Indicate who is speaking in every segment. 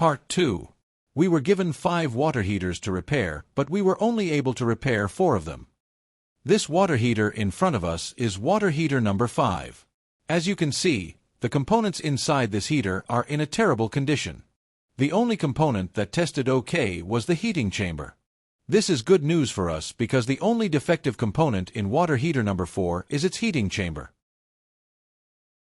Speaker 1: Part 2. We were given 5 water heaters to repair, but we were only able to repair 4 of them. This water heater in front of us is water heater number 5. As you can see, the components inside this heater are in a terrible condition. The only component that tested okay was the heating chamber. This is good news for us because the only defective component in water heater number 4 is its heating chamber.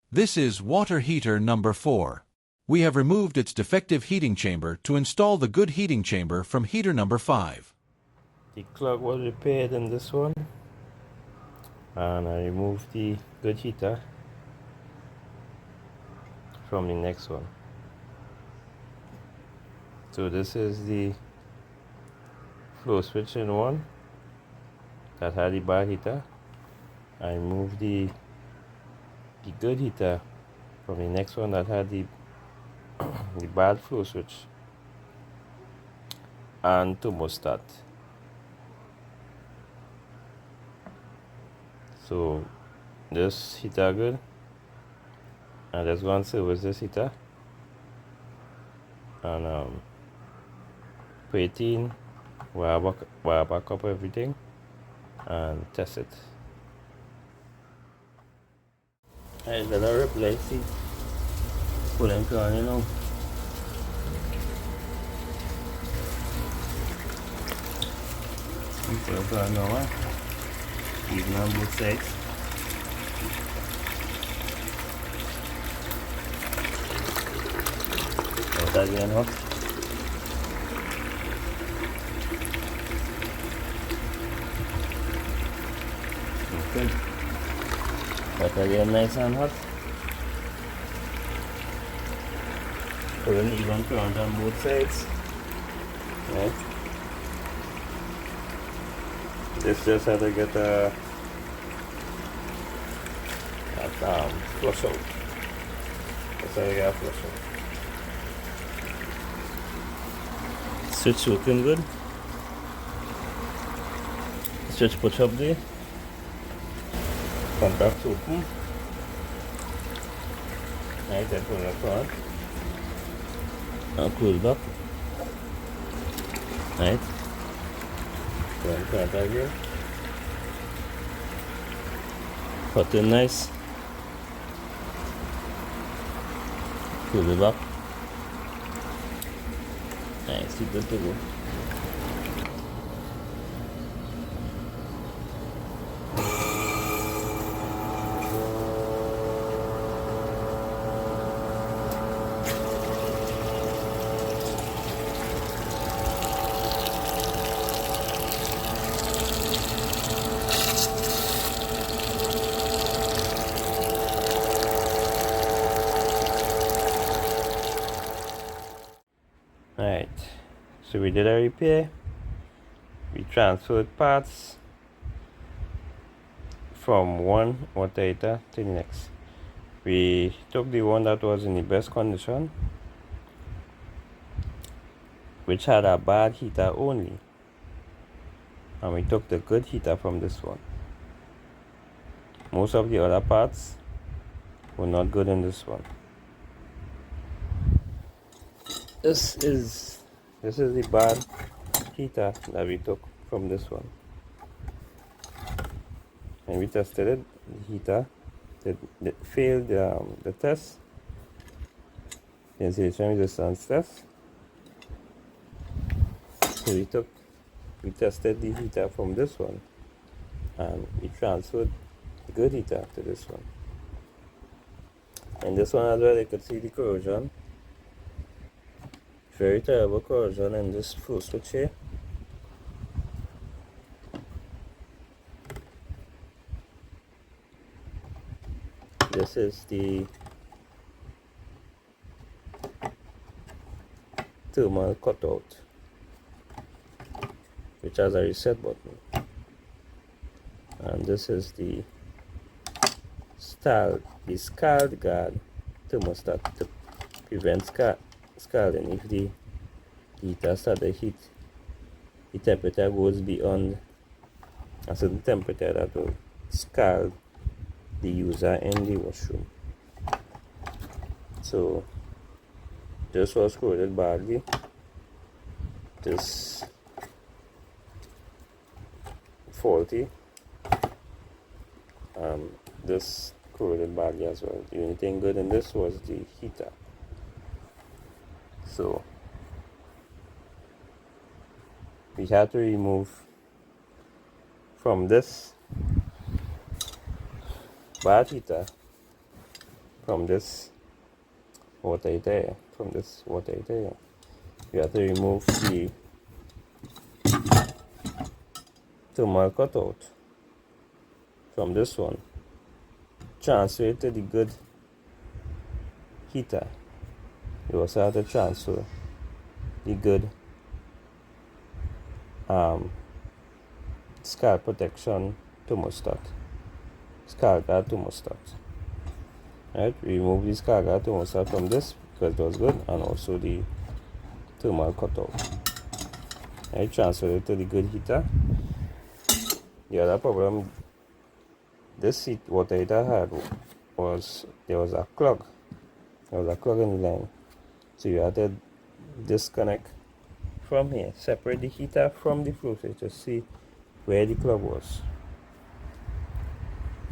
Speaker 1: This is water heater number 4. We have removed its defective heating chamber to install the good heating chamber from heater number 5.
Speaker 2: The clock was repaired in this one, and I removed the good heater from the next one. So this is the flow switch in one that had the bad heater. I removed the good heater from the next one that had the bad flow switch and thermostat. So this heater good, and let's go and service this heater and put it in, wire back up everything and test it. Alright, let us replace the coolant fan, you know. Put it on now, even on both sides. Put that again up. Okay. Put that again nice and hot. Put an even current on both sides. Right. This just had to get that flush out. That's how you get a flush out. Switch working good. Switch push up there. Contacts open. Right, then pull it apart. And close back. Right. Then contact again. Put in nice. Close it back. Nice, good to go. Alright, so we did a repair. We transferred parts from one water heater to the next. We took the one that was in the best condition, which had a bad heater only, and we took the good heater from this one. Most of the other parts were not good in this one. This is the bad heater that we took from this one, and we tested it. The heater that failed the test, the insulation resistance test. So we tested the heater from this one, and we transferred the good heater to this one. And this one as well, you could see the corrosion. Very terrible corrosion in this flow switch here. This is the thermal cutout, which has a reset button, and this is the scald guard thermostat to prevent scalding. If the heater starts to heat, the temperature goes beyond a certain temperature that will scald the user in the washroom. So This was corroded badly. This faulty. This corroded badly as well. The only thing good in this was the heater. So we had to remove from this bad heater, from this water heater, you have to remove the thermal cutout from this one, transfer it to the good heater. You also have to transfer the good scald protection thermostat, scald guard thermostat. Right, remove the scald guard thermostat from this because it was good, and also the thermal cutout. Right, transfer it to the good heater. The other problem this water heater had was there was a clog. There was a clog in the line, so you had to disconnect from here, separate the heater from the flow switch to see where the clog was.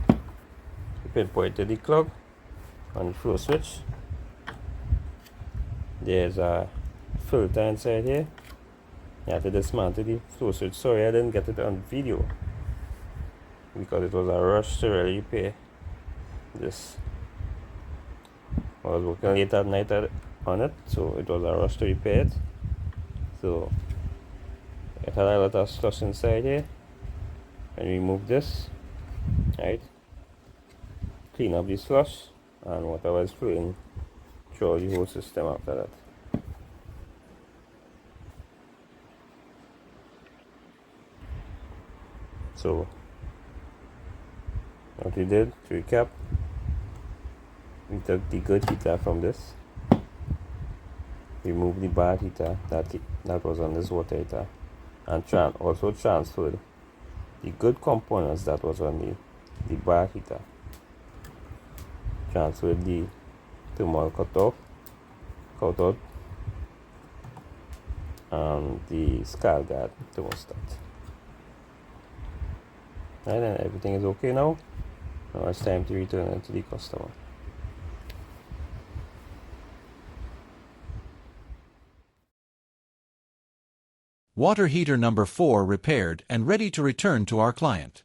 Speaker 2: You pinpointed the clog on the flow switch. There's a filter inside here. You have to dismantle the flow switch. Sorry I didn't get it on video because it was a rush to really repair this. I was working late at night on it, so it was a rush to repair it. So it had a lot of slush inside here, and remove this, right? Clean up the slush and whatever is flowing through the whole system after that. So what we did, to recap, we took the good heater from this, removed the bad heater that was on this water heater, and also transferred the good components that was on the bad heater. Transferred the thermal cutout and the scald guard thermostat. Right, and everything is okay now. Now it's time to return it to the customer.
Speaker 1: Water heater number 4 repaired and ready to return to our client.